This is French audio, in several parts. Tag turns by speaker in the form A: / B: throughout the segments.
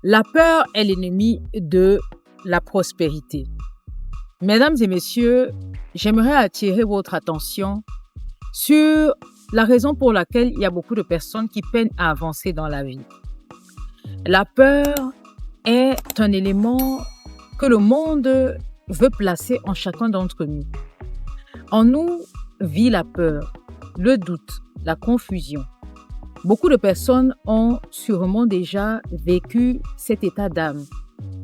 A: La peur est l'ennemi de la prospérité. Mesdames et messieurs, j'aimerais attirer votre attention sur la raison pour laquelle il y a beaucoup de personnes qui peinent à avancer dans la vie. La peur est un élément que le monde veut placer en chacun d'entre nous. En nous vit la peur, le doute, la confusion. Beaucoup de personnes ont sûrement déjà vécu cet état d'âme,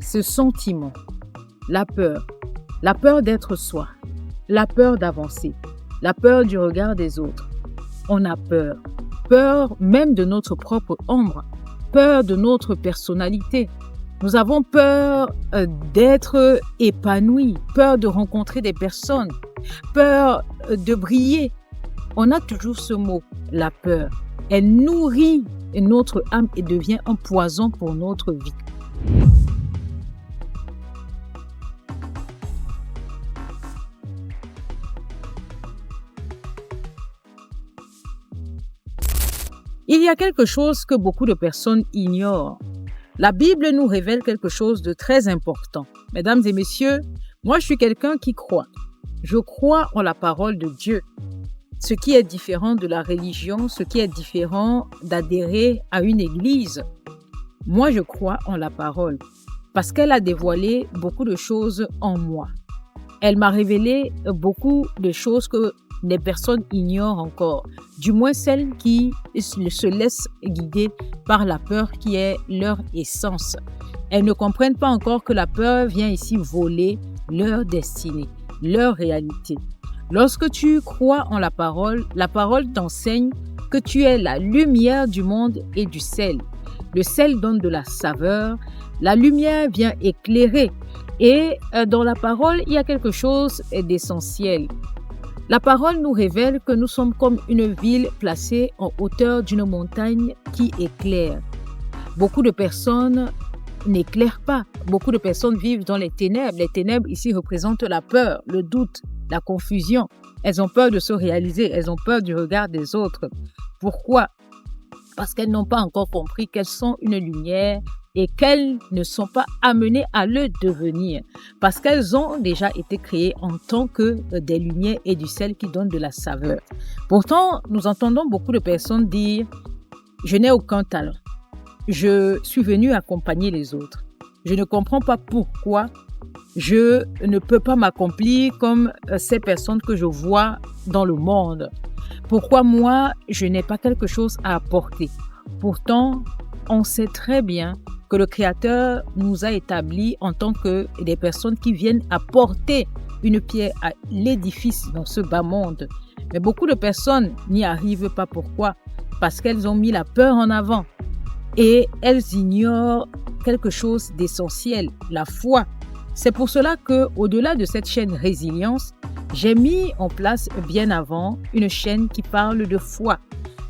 A: ce sentiment, la peur d'être soi, la peur d'avancer, la peur du regard des autres. On a peur même de notre propre ombre, peur de notre personnalité. Nous avons peur d'être épanouis, peur de rencontrer des personnes, peur de briller. On a toujours ce mot, la peur. Elle nourrit notre âme et devient un poison pour notre vie. Il y a quelque chose que beaucoup de personnes ignorent. La Bible nous révèle quelque chose de très important. Mesdames et messieurs, moi je suis quelqu'un qui croit. Je crois en la parole de Dieu. Ce qui est différent de la religion, ce qui est différent d'adhérer à une église. Moi, je crois en la parole parce qu'elle a dévoilé beaucoup de choses en moi. Elle m'a révélé beaucoup de choses que les personnes ignorent encore, du moins celles qui se laissent guider par la peur qui est leur essence. Elles ne comprennent pas encore que la peur vient ici voler leur destinée, leur réalité. Lorsque tu crois en la parole t'enseigne que tu es la lumière du monde et du sel. Le sel donne de la saveur, la lumière vient éclairer. Et dans la parole, il y a quelque chose d'essentiel. La parole nous révèle que nous sommes comme une ville placée en hauteur d'une montagne qui éclaire. Beaucoup de personnes n'éclairent pas. Beaucoup de personnes vivent dans les ténèbres. Les ténèbres ici représentent la peur, le doute, la confusion. Elles ont peur de se réaliser, elles ont peur du regard des autres. Pourquoi? Parce qu'elles n'ont pas encore compris qu'elles sont une lumière et qu'elles ne sont pas amenées à le devenir. Parce qu'elles ont déjà été créées en tant que des lumières et du sel qui donnent de la saveur. Pourtant, nous entendons beaucoup de personnes dire « Je n'ai aucun talent. Je suis venu accompagner les autres. Je ne comprends pas pourquoi je ne peux pas m'accomplir comme ces personnes que je vois dans le monde. Pourquoi moi, je n'ai pas quelque chose à apporter? » Pourtant, on sait très bien que le Créateur nous a établis en tant que des personnes qui viennent apporter une pierre à l'édifice dans ce bas monde. Mais beaucoup de personnes n'y arrivent pas. Pourquoi? Parce qu'elles ont mis la peur en avant et elles ignorent quelque chose d'essentiel, la foi. C'est pour cela qu'au-delà de cette chaîne résilience, j'ai mis en place bien avant une chaîne qui parle de foi.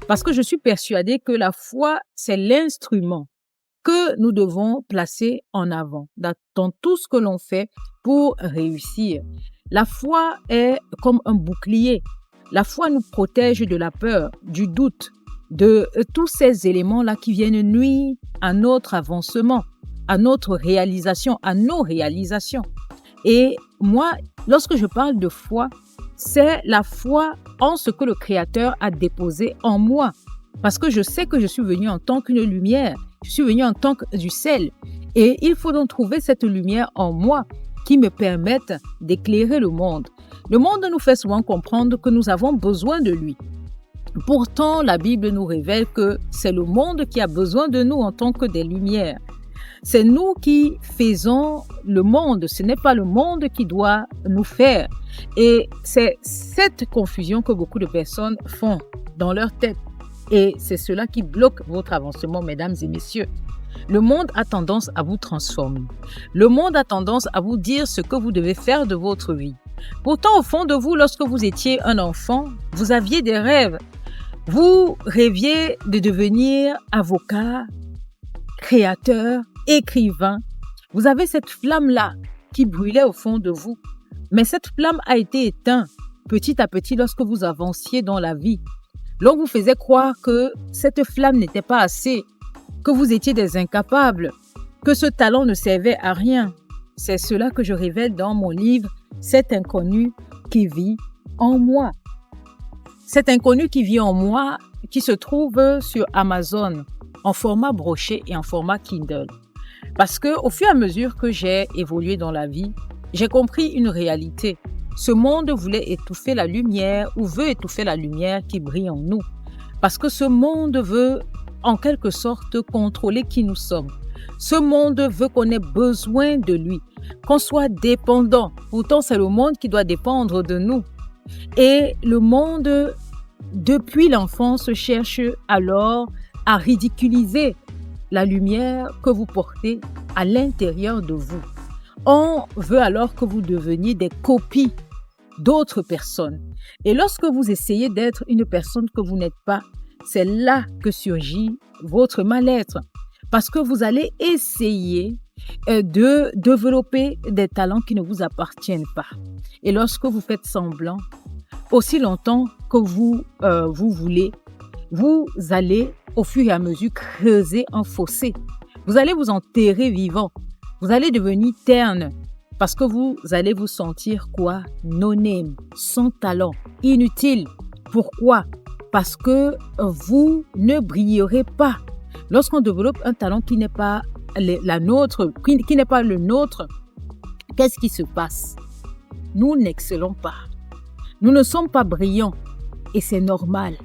A: Parce que je suis persuadée que la foi, c'est l'instrument que nous devons placer en avant dans tout ce que l'on fait pour réussir. La foi est comme un bouclier. La foi nous protège de la peur, du doute, de tous ces éléments-là qui viennent nuire à notre avancement, à notre réalisation, à nos réalisations. Et moi, lorsque je parle de foi, c'est la foi en ce que le Créateur a déposé en moi. Parce que je sais que je suis venu en tant qu'une lumière, je suis venu en tant que du sel. Et il faut donc trouver cette lumière en moi qui me permette d'éclairer le monde. Le monde nous fait souvent comprendre que nous avons besoin de lui. Pourtant, la Bible nous révèle que c'est le monde qui a besoin de nous en tant que des lumières. C'est nous qui faisons le monde, ce n'est pas le monde qui doit nous faire. Et c'est cette confusion que beaucoup de personnes font dans leur tête. Et c'est cela qui bloque votre avancement, mesdames et messieurs. Le monde a tendance à vous transformer. Le monde a tendance à vous dire ce que vous devez faire de votre vie. Pourtant, au fond de vous, lorsque vous étiez un enfant, vous aviez des rêves. Vous rêviez de devenir avocat, créateur, écrivain. Vous avez cette flamme-là qui brûlait au fond de vous. Mais cette flamme a été éteinte petit à petit lorsque vous avanciez dans la vie. L'on vous faisait croire que cette flamme n'était pas assez, que vous étiez des incapables, que ce talent ne servait à rien. C'est cela que je révèle dans mon livre « Cet inconnu qui vit en moi ». Cet inconnu qui vit en moi, qui se trouve sur Amazon en format broché et en format Kindle. Parce que au fur et à mesure que j'ai évolué dans la vie, j'ai compris une réalité. Ce monde voulait étouffer la lumière ou veut étouffer la lumière qui brille en nous. Parce que ce monde veut en quelque sorte contrôler qui nous sommes. Ce monde veut qu'on ait besoin de lui, qu'on soit dépendant. Pourtant, c'est le monde qui doit dépendre de nous. Et le monde, depuis l'enfance, cherche alors à ridiculiser la lumière que vous portez à l'intérieur de vous. On veut alors que vous deveniez des copies d'autres personnes. Et lorsque vous essayez d'être une personne que vous n'êtes pas, c'est là que surgit votre mal-être. Parce que vous allez essayer de développer des talents qui ne vous appartiennent pas. Et lorsque vous faites semblant, aussi longtemps que vous voulez, vous allez au fur et à mesure creuser un fossé. Vous allez vous enterrer vivant. Vous allez devenir terne parce que vous allez vous sentir quoi? No-name, sans talent, inutile. Pourquoi? Parce que vous ne brillerez pas. Lorsqu'on développe un talent qui n'est pas la nôtre, qui n'est pas le nôtre, qu'est-ce qui se passe? Nous n'excellons pas. Nous ne sommes pas brillants et c'est normal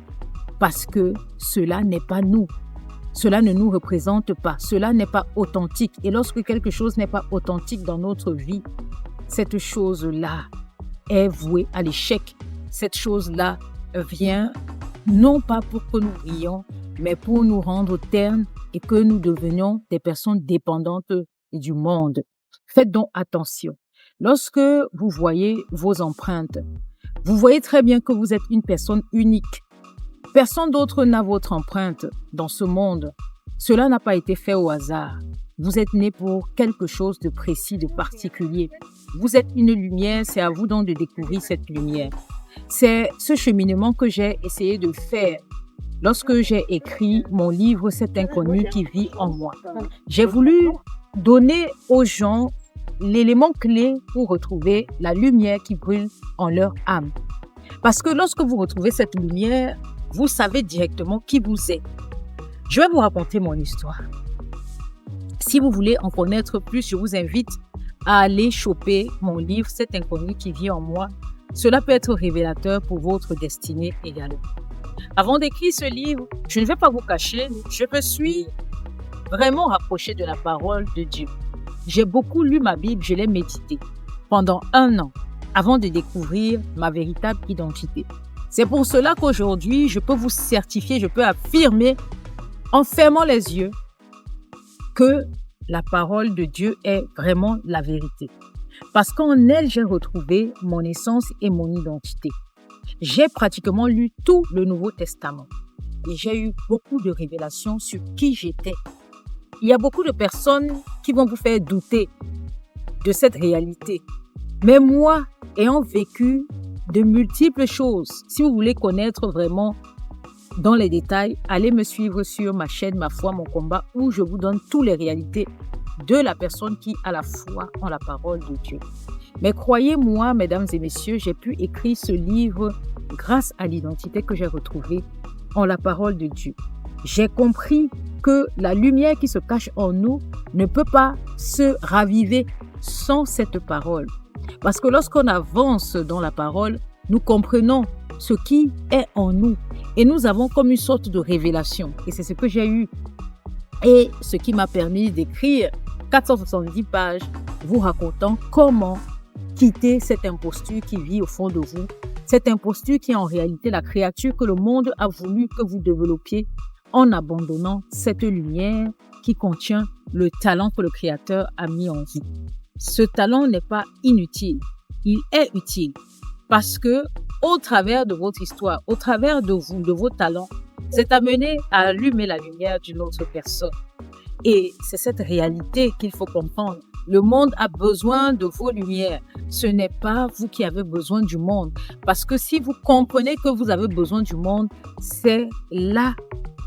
A: parce que cela n'est pas nous. Cela ne nous représente pas. Cela n'est pas authentique. Et lorsque quelque chose n'est pas authentique dans notre vie, cette chose-là est vouée à l'échec. Cette chose-là vient non pas pour que nous brillions, mais pour nous rendre ternes et que nous devenions des personnes dépendantes du monde. Faites donc attention. Lorsque vous voyez vos empreintes, vous voyez très bien que vous êtes une personne unique. Personne d'autre n'a votre empreinte dans ce monde. Cela n'a pas été fait au hasard. Vous êtes né pour quelque chose de précis, de particulier. Vous êtes une lumière, c'est à vous donc de découvrir cette lumière. C'est ce cheminement que j'ai essayé de faire lorsque j'ai écrit mon livre « Cet inconnu qui vit en moi ». J'ai voulu donner aux gens l'élément clé pour retrouver la lumière qui brûle en leur âme. Parce que lorsque vous retrouvez cette lumière, vous savez directement qui vous êtes. Je vais vous raconter mon histoire. Si vous voulez en connaître plus, je vous invite à aller choper mon livre « Cet inconnu qui vit en moi ». Cela peut être révélateur pour votre destinée également. Avant d'écrire ce livre, je ne vais pas vous cacher, je me suis vraiment rapprochée de la parole de Dieu. J'ai beaucoup lu ma Bible, je l'ai méditée pendant 1 an avant de découvrir ma véritable identité. C'est pour cela qu'aujourd'hui, je peux vous certifier, je peux affirmer en fermant les yeux que la parole de Dieu est vraiment la vérité. Parce qu'en elle, j'ai retrouvé mon essence et mon identité. J'ai pratiquement lu tout le Nouveau Testament et j'ai eu beaucoup de révélations sur qui j'étais. Il y a beaucoup de personnes qui vont vous faire douter de cette réalité. Mais moi, ayant vécu de multiples choses, si vous voulez connaître vraiment dans les détails, allez me suivre sur ma chaîne Ma foi, mon combat, où je vous donne toutes les réalités de la personne qui a la foi en la parole de Dieu. Mais croyez-moi, mesdames et messieurs, j'ai pu écrire ce livre grâce à l'identité que j'ai retrouvée en la parole de Dieu. J'ai compris que la lumière qui se cache en nous ne peut pas se raviver sans cette parole. Parce que lorsqu'on avance dans la parole, nous comprenons ce qui est en nous. Et nous avons comme une sorte de révélation. Et c'est ce que j'ai eu. Et ce qui m'a permis d'écrire 470 pages vous racontant comment quitter cette imposture qui vit au fond de vous. Cette imposture qui est en réalité la créature que le monde a voulu que vous développiez en abandonnant cette lumière qui contient le talent que le Créateur a mis en vous. Ce talent n'est pas inutile, il est utile parce que au travers de votre histoire, au travers de vous, de vos talents, vous êtes amené à allumer la lumière d'une autre personne. Et c'est cette réalité qu'il faut comprendre. Le monde a besoin de vos lumières. Ce n'est pas vous qui avez besoin du monde. Parce que si vous comprenez que vous avez besoin du monde, c'est là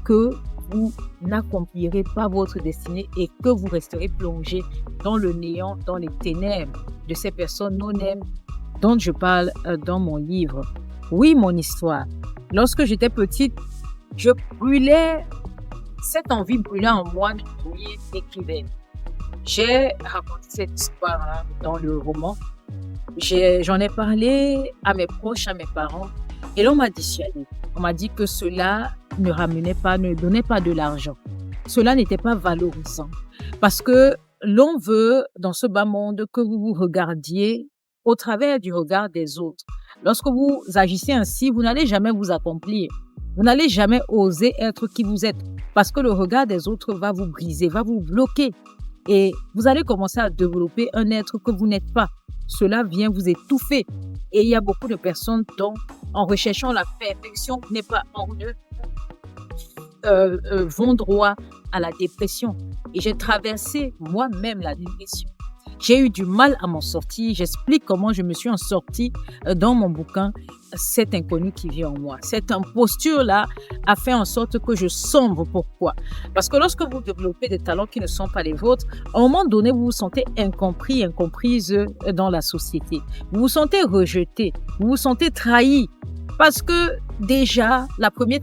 A: que vous n'accomplirez pas votre destinée et que vous resterez plongé dans le néant, dans les ténèbres de ces personnes non-aimes dont je parle dans mon livre. Oui, mon histoire. Lorsque j'étais petite, je brûlais, cette envie brûlait en moi de devenir écrivaine. J'ai raconté cette histoire dans le roman. J'en ai parlé à mes proches, à mes parents, et l'on m'a dissuadé. On m'a dit que cela ne ramenait pas, ne donnait pas de l'argent. Cela n'était pas valorisant. Parce que l'on veut, dans ce bas monde, que vous vous regardiez au travers du regard des autres. Lorsque vous agissez ainsi, vous n'allez jamais vous accomplir. Vous n'allez jamais oser être qui vous êtes. Parce que le regard des autres va vous briser, va vous bloquer. Et vous allez commencer à développer un être que vous n'êtes pas. Cela vient vous étouffer. Et il y a beaucoup de personnes dont, en recherchant la perfection, n'est pas en eux, vont droit à la dépression. Et j'ai traversé moi-même la dépression. J'ai eu du mal à m'en sortir. J'explique comment je me suis en sortie dans mon bouquin, Cet inconnu qui vit en moi. Cette imposture-là a fait en sorte que je sombre. Pourquoi? Parce que lorsque vous développez des talents qui ne sont pas les vôtres, à un moment donné, vous vous sentez incompris, incomprise dans la société. Vous vous sentez rejeté, vous vous sentez trahi. Parce que déjà, la première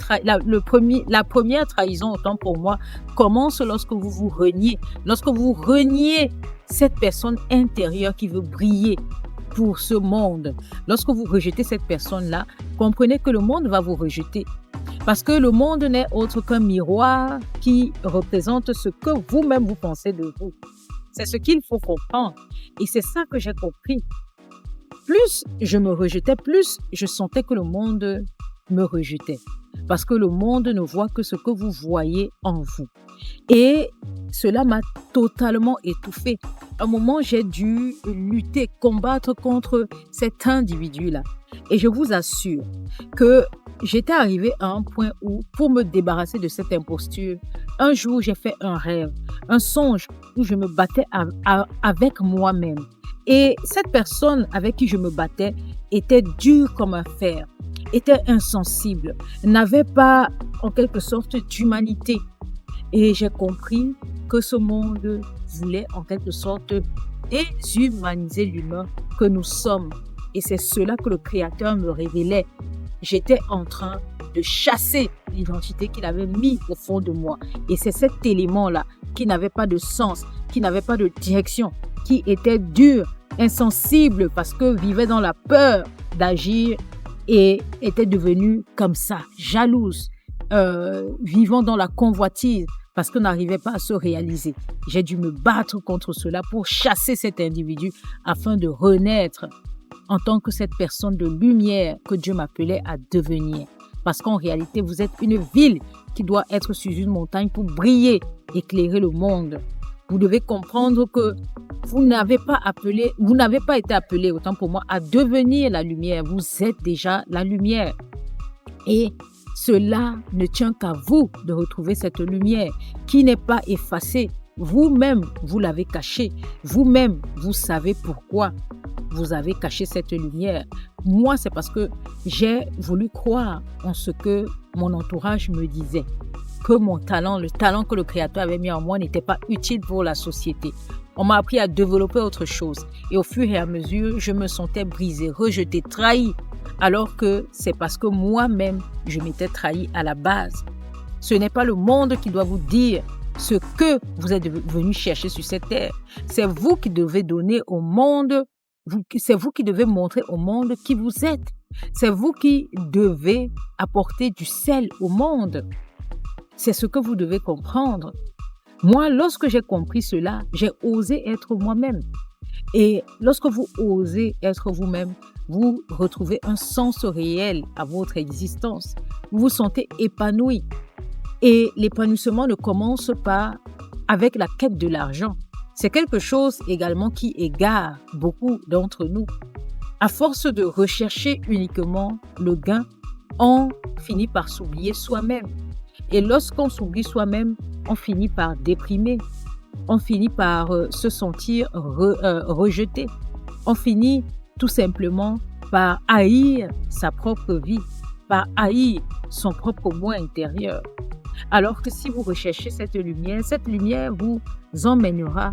A: trahison, autant pour moi, commence lorsque vous vous reniez. Lorsque vous reniez cette personne intérieure qui veut briller pour ce monde. Lorsque vous rejetez cette personne-là, comprenez que le monde va vous rejeter. Parce que le monde n'est autre qu'un miroir qui représente ce que vous-même vous pensez de vous. C'est ce qu'il faut comprendre. Et c'est ça que j'ai compris. Plus je me rejetais, plus je sentais que le monde me rejetait. Parce que le monde ne voit que ce que vous voyez en vous. Et cela m'a totalement étouffée. À un moment, j'ai dû lutter, combattre contre cet individu-là. Et je vous assure que j'étais arrivée à un point où, pour me débarrasser de cette imposture, un jour, j'ai fait un rêve, un songe où je me battais avec moi-même. Et cette personne avec qui je me battais était dure comme un fer, était insensible, n'avait pas en quelque sorte d'humanité. Et j'ai compris que ce monde voulait en quelque sorte déshumaniser l'humain que nous sommes. Et c'est cela que le Créateur me révélait. J'étais en train de chasser l'identité qu'il avait mis au fond de moi. Et c'est cet élément-là qui n'avait pas de sens, qui n'avait pas de direction, qui était dur, insensible parce que vivait dans la peur d'agir et était devenue comme ça, jalouse, vivant dans la convoitise parce qu'on n'arrivait pas à se réaliser. J'ai dû me battre contre cela pour chasser cet individu afin de renaître en tant que cette personne de lumière que Dieu m'appelait à devenir. Parce qu'en réalité, vous êtes une ville qui doit être sur une montagne pour briller, éclairer le monde. Vous devez comprendre que vous n'avez pas été appelé, autant pour moi, à devenir la lumière. Vous êtes déjà la lumière. Et cela ne tient qu'à vous de retrouver cette lumière qui n'est pas effacée. Vous-même, vous l'avez cachée. Vous-même, vous savez pourquoi vous avez caché cette lumière. Moi, c'est parce que j'ai voulu croire en ce que mon entourage me disait. Que mon talent, le talent que le Créateur avait mis en moi n'était pas utile pour la société. On m'a appris à développer autre chose. Et au fur et à mesure, je me sentais brisée, rejetée, trahie. Alors que c'est parce que moi-même, je m'étais trahie à la base. Ce n'est pas le monde qui doit vous dire ce que vous êtes venu chercher sur cette terre. C'est vous qui devez donner au monde, c'est vous qui devez montrer au monde qui vous êtes. C'est vous qui devez apporter du sel au monde. C'est ce que vous devez comprendre. Moi, lorsque j'ai compris cela, j'ai osé être moi-même. Et lorsque vous osez être vous-même, vous retrouvez un sens réel à votre existence. Vous vous sentez épanoui. Et l'épanouissement ne commence pas avec la quête de l'argent. C'est quelque chose également qui égare beaucoup d'entre nous. À force de rechercher uniquement le gain, on finit par s'oublier soi-même. Et lorsqu'on s'oublie soi-même, on finit par déprimer. On finit par se sentir rejeté. On finit tout simplement par haïr sa propre vie, par haïr son propre moi intérieur. Alors que si vous recherchez cette lumière vous emmènera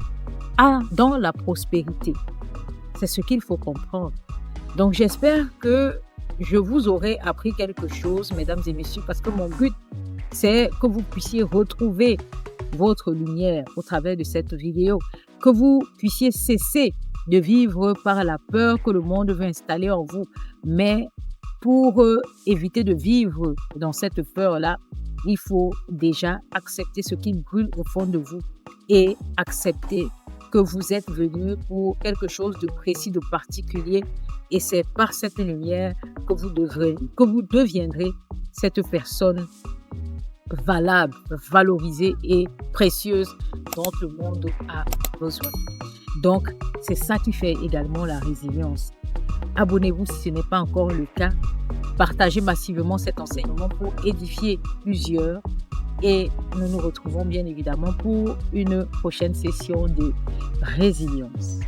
A: dans la prospérité. C'est ce qu'il faut comprendre. Donc, j'espère que je vous aurai appris quelque chose, mesdames et messieurs, parce que mon but, c'est que vous puissiez retrouver votre lumière au travers de cette vidéo, que vous puissiez cesser de vivre par la peur que le monde veut installer en vous. Mais pour éviter de vivre dans cette peur-là, il faut déjà accepter ce qui brûle au fond de vous et accepter que vous êtes venu pour quelque chose de précis, de particulier. Et c'est par cette lumière que vous deviendrez cette personne valable, valorisée et précieuse dont le monde a besoin. Donc, c'est ça qui fait également la résilience. Abonnez-vous si ce n'est pas encore le cas. Partagez massivement cet enseignement pour édifier plusieurs. Et nous nous retrouvons bien évidemment pour une prochaine session de résilience.